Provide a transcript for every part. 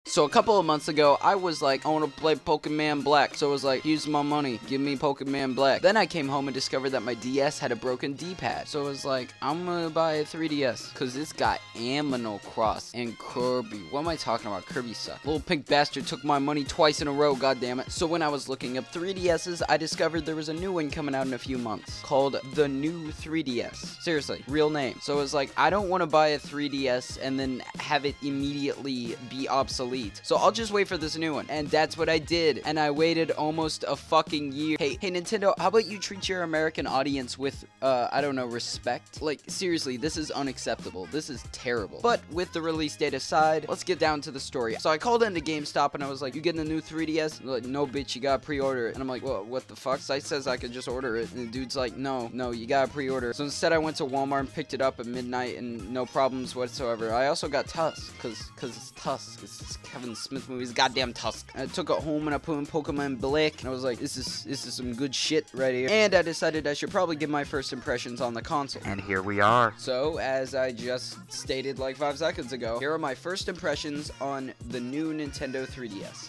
So a couple of months ago, I was like, I want to play Pokemon Black. So I was like, here's my money, give me Pokemon Black. Then I came home and discovered that my DS had a broken D-pad. So I was like, I'm gonna buy a 3DS, cause it's got Animal Cross and Kirby. What am I talking about? Kirby sucks. Little pink bastard took my money twice in a row, goddammit. So when I was looking up 3DSs, I discovered there was a new one coming out in a few months, called the new 3DS. Seriously, real name. So I was like, I don't want to buy a 3DS and then have it immediately be obsolete. So I'll just wait for this new one. And that's what I did. And I waited almost a fucking year. Hey Nintendo, how about you treat your American audience with, I don't know, respect? Like, seriously, this is unacceptable. This is terrible. But with the release date aside, let's get down to the story. So I called into GameStop and I was like, you getting a new 3DS? They're like, no, bitch, you gotta pre-order it. And I'm like, well, what the fuck? Site says I could just order it. And the dude's like, no, you gotta pre-order. So instead I went to Walmart and picked it up at midnight and no problems whatsoever. I also got Tusk, cause it's Tusk. It's Kevin Smith movie's goddamn Tusk. And I took it home and I put in Pokemon Black, and I was like, this is some good shit right here. And I decided I should probably give my first impressions on the console. And here we are. So, as I just stated like 5 seconds ago, here are my first impressions on the new Nintendo 3DS.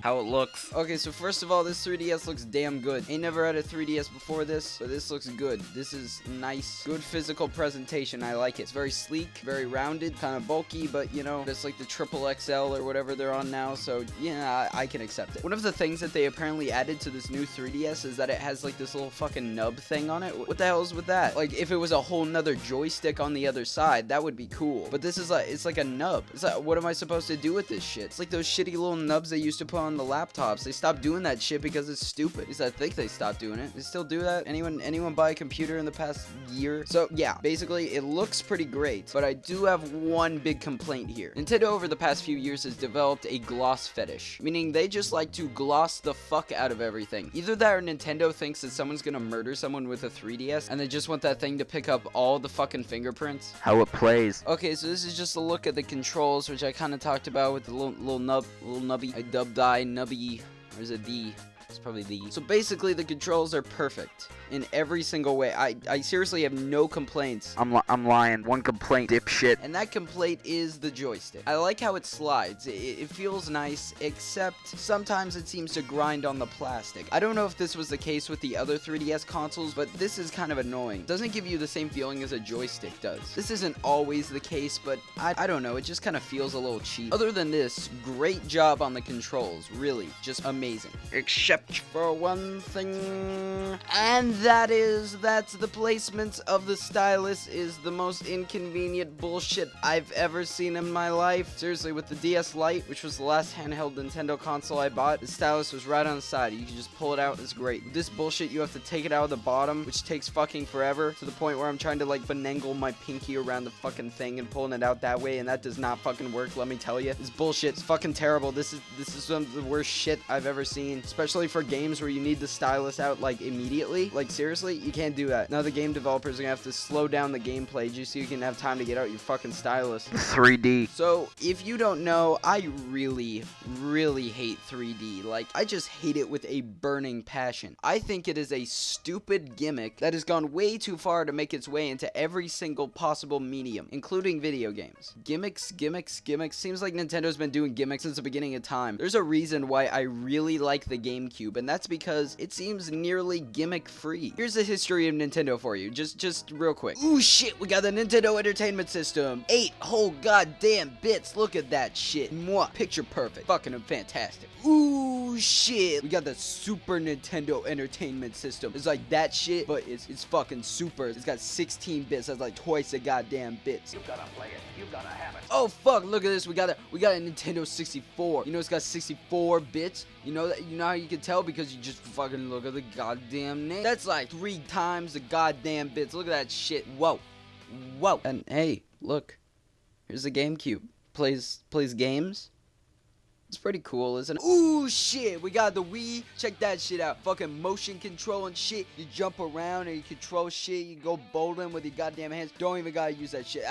How it looks. Okay, so first of all, this 3DS looks damn good. Ain't never had a 3DS before this, but this looks good. This is nice, good physical presentation. I like it. It's very sleek, very rounded, kind of bulky, but you know, it's like the triple XL or whatever they're on now, so yeah, I can accept it. One of the things that they apparently added to this new 3DS is that it has like this little fucking nub thing on it. What the hell is with that? Like, if it was a whole nother joystick on the other side, that would be cool. But this is like, it's like a nub. It's like, what am I supposed to do with this shit? It's like those shitty little nubs they used to put on the laptops. They stopped doing that shit because it's stupid. At least I think they stopped doing it. They still do that? Anyone buy a computer in the past year? So yeah, basically it looks pretty great, but I do have one big complaint here. Nintendo over the past few years has developed a gloss fetish, meaning they just like to gloss the fuck out of everything. Either that or Nintendo thinks that someone's gonna murder someone with a 3DS and they just want that thing to pick up all the fucking fingerprints. How it plays. Okay, so this is just a look at the controls, which I kind of talked about with the little nubby. I dubbed nubby. Or is it D? It's probably D. So basically, the controls are perfect in every single way. I seriously have no complaints. I'm lying. One complaint, dipshit. And that complaint is the joystick. I like how it slides. It feels nice, except sometimes it seems to grind on the plastic. I don't know if this was the case with the other 3DS consoles, but this is kind of annoying. It doesn't give you the same feeling as a joystick does. This isn't always the case, but I don't know. It just kind of feels a little cheap. Other than this, great job on the controls. Really, just amazing. Except for one thing, and that's the placement of the stylus is the most inconvenient bullshit I've ever seen in my life. Seriously, with the DS Lite, which was the last handheld Nintendo console I bought, the stylus was right on the side. You can just pull it out. It's great. With this bullshit, you have to take it out of the bottom, which takes fucking forever, to the point where I'm trying to like finagle my pinky around the fucking thing and pulling it out that way, and that does not fucking work, let me tell you. This bullshit is fucking terrible. This is some of the worst shit I've ever seen, especially for games where you need the stylus out like immediately. Like, seriously, you can't do that. Now the game developers are gonna have to slow down the gameplay just so you can have time to get out your fucking stylus. 3D. So if you don't know, I really hate 3D. Like, I just hate it with a burning passion. I think it is a stupid gimmick that has gone way too far to make its way into every single possible medium, including video games. Gimmicks. Seems like Nintendo's been doing gimmicks since the beginning of time. There's a reason why I really like the GameCube, and that's because it seems nearly gimmick-free. Here's the history of Nintendo for you, just real quick. Ooh, shit, we got the Nintendo Entertainment System. 8 whole goddamn bits. Look at that shit. Mwah. Picture perfect. Fucking fantastic. Ooh, shit. We got the Super Nintendo Entertainment System. It's like that shit, but it's fucking super. It's got 16 bits. That's like twice the goddamn bits. You gotta play it. You gotta have it. Oh, fuck, look at this. We got a Nintendo 64. You know it's got 64 bits? You know how you can tell? Because you just fucking look at the goddamn name. That's like 3 times the goddamn bits. Look at that shit. Whoa. And hey, look. Here's the GameCube. Plays games. It's pretty cool, isn't it? Ooh, shit. We got the Wii. Check that shit out. Fucking motion control and shit. You jump around and you control shit. You go bowling with your goddamn hands. Don't even gotta use that shit.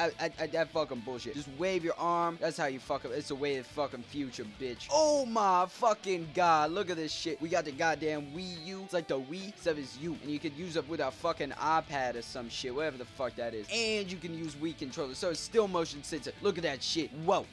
That fucking bullshit. Just wave your arm. That's how you fucking... It's the way of fucking future, bitch. Oh my fucking god. Look at this shit. We got the goddamn Wii U. It's like the Wii, except it's U. And you could use it with a fucking iPad or some shit. Whatever the fuck that is. And you can use Wii controllers. So it's still motion sensor. Look at that shit. Whoa.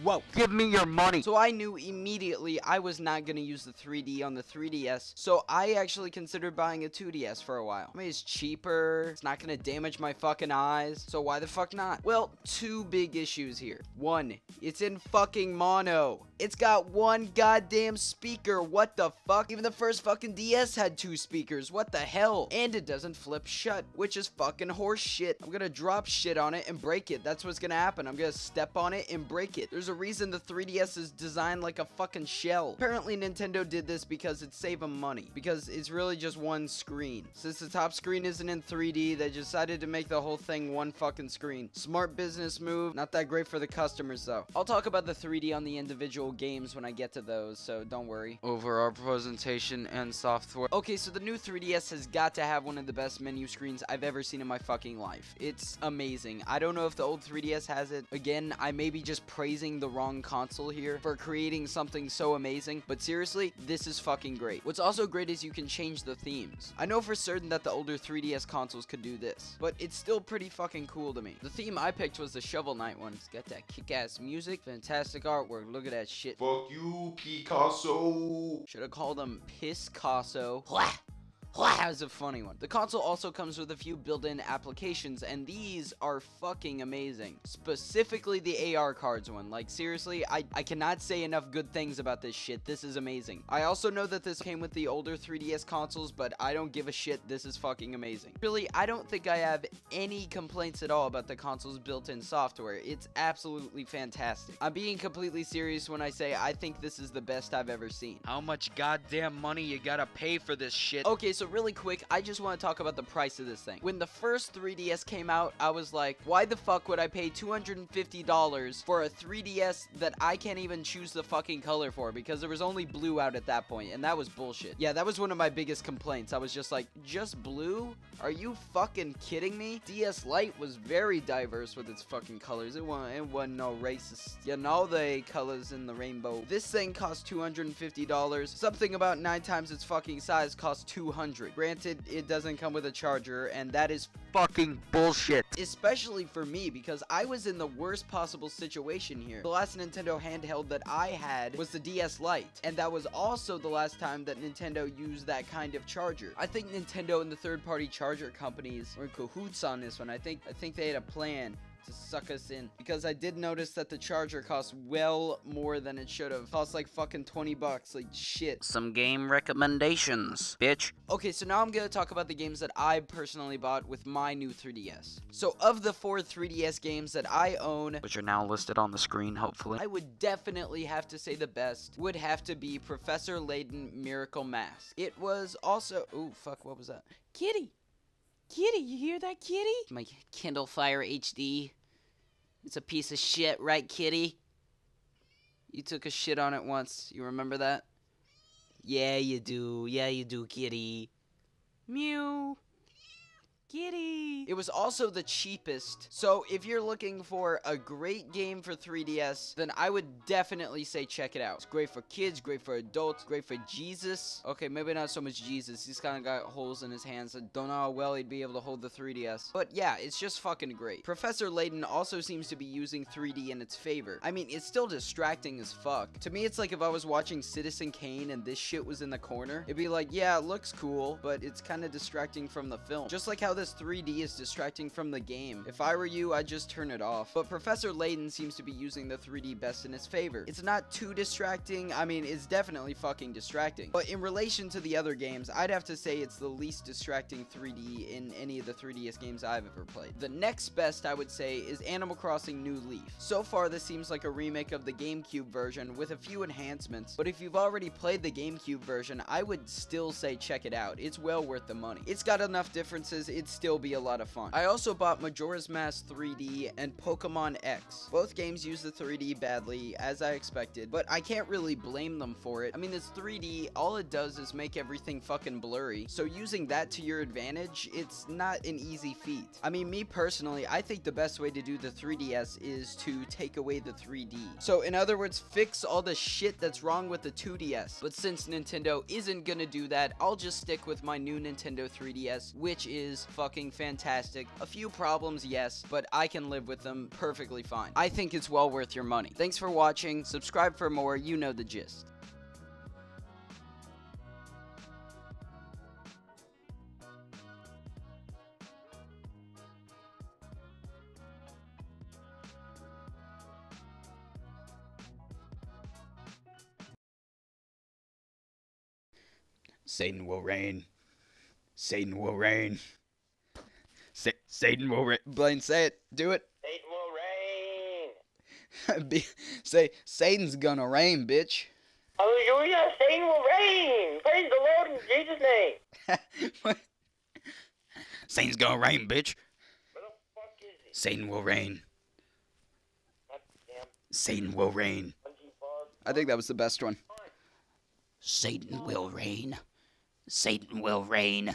Whoa. Give me your money. So I knew immediately I was not going to use the 3D on the 3DS. So I actually considered buying a 2DS for a while. I mean, it's cheaper. It's not going to damage my fucking eyes. So why the fuck not? Well, two big issues here. One, it's in fucking mono. It's got one goddamn speaker. What the fuck? Even the first fucking DS had two speakers. What the hell? And it doesn't flip shut, which is fucking horse shit. I'm going to drop shit on it and break it. That's what's going to happen. I'm going to step on it and break it. There's a reason the 3DS is designed like a fucking shell. Apparently Nintendo did this because it saved them money. Because it's really just one screen. Since the top screen isn't in 3D, they decided to make the whole thing one fucking screen. Smart business move. Not that great for the customers though. I'll talk about the 3D on the individual games when I get to those, so don't worry. Overall presentation and software. Okay, so the new 3DS has got to have one of the best menu screens I've ever seen in my fucking life. It's amazing. I don't know if the old 3DS has it. Again, I may be just praising the wrong console here for creating something so amazing, but seriously, this is fucking great. What's also great is you can change the themes. I know for certain that the older 3DS consoles could do this, but it's still pretty fucking cool to me. The theme I picked was the Shovel Knight one. It's got that kick-ass music, fantastic artwork. Look at that shit. Fuck you, Picasso. Should have called him Piscasso. That was a funny one. The console also comes with a few built-in applications, and these are fucking amazing. Specifically the AR cards one. Like, seriously, I cannot say enough good things about this shit. This is amazing. I also know that this came with the older 3DS consoles, but I don't give a shit. This is fucking amazing. Really, I don't think I have any complaints at all about the console's built-in software. It's absolutely fantastic. I'm being completely serious when I say I think this is the best I've ever seen. How much goddamn money you gotta pay for this shit? Okay, so really quick, I just want to talk about the price of this thing. When the first 3DS came out, I was like, why the fuck would I pay $250 for a 3DS that I can't even choose the fucking color for? Because there was only blue out at that point, and that was bullshit. Yeah, that was one of my biggest complaints. I was just like, just blue? Are you fucking kidding me? DS Lite was very diverse with its fucking colors. It wasn't no racist. You know the colors in the rainbow. This thing cost $250. Something about 9 times its fucking size cost $200. Granted, it doesn't come with a charger, and that is Fucking bullshit. especially for me, because I was in the worst possible situation here. The last Nintendo handheld that I had was the DS Lite, and that was also the last time that Nintendo used that kind of charger. I think Nintendo and the third-party charger companies were in cahoots on this one. I think they had a plan to suck us in, because I did notice that the charger costs well more than it should have. Cost like fucking 20 bucks, like shit. Some game recommendations, bitch. Okay, so now I'm gonna talk about the games that I personally bought with my new 3DS. So of the 4 3DS games that I own, Which are now listed on the screen, hopefully. I would definitely have to say the best would have to be Professor Layton Miracle Mask. It was also, ooh, fuck, what was that? Kitty! Kitty, you hear that, kitty? My Kindle Fire HD. It's a piece of shit, right, kitty? You took a shit on it once. You remember that? Yeah, you do. Yeah, you do, kitty. Mew. Kitty. It was also the cheapest. So if you're looking for a great game for 3DS, then I would definitely say check it out. It's great for kids, great for adults, great for Jesus. Okay, maybe not so much Jesus. He's kind of got holes in his hands. I don't know how well he'd be able to hold the 3DS. But yeah, it's just fucking great. Professor Layton also seems to be using 3D in its favor. I mean, it's still distracting as fuck. To me, it's like if I was watching Citizen Kane and this shit was in the corner, it'd be like, yeah, it looks cool, but it's kind of distracting from the film. Just like how this 3D is distracting from the game. If I were you, I'd just turn it off. But Professor Layton seems to be using the 3D best in his favor. It's not too distracting. I mean, it's definitely fucking distracting. But in relation to the other games, I'd have to say it's the least distracting 3D in any of the 3DS games I've ever played. The next best, I would say, is Animal Crossing New Leaf. So far, this seems like a remake of the GameCube version with a few enhancements. But if you've already played the GameCube version, I would still say check it out. It's well worth the money. It's got enough differences, it'd still be a lot of of fun. I also bought Majora's Mask 3D and Pokemon X. Both games use the 3D badly, as I expected, but I can't really blame them for it. I mean, it's 3D, all it does is make everything fucking blurry, so using that to your advantage, it's not an easy feat. I mean, me personally, I think the best way to do the 3DS is to take away the 3D. So in other words, fix all the shit that's wrong with the 2DS. But since Nintendo isn't gonna do that, I'll just stick with my new Nintendo 3DS, which is fucking fantastic. A few problems, yes, but I can live with them perfectly fine. I think it's well worth your money. Thanks for watching, subscribe for more, you know the gist. Satan will reign. Satan will reign. Satan will reign. Blaine, say it. Do it. Satan will reign. Say, Satan's gonna reign, bitch. Hallelujah, Satan will reign. Praise the Lord in Jesus' name. Satan's gonna reign, bitch. Where the fuck is he? Satan will reign. God damn. Satan will reign. I think that was the best one. Satan will reign. Satan will reign.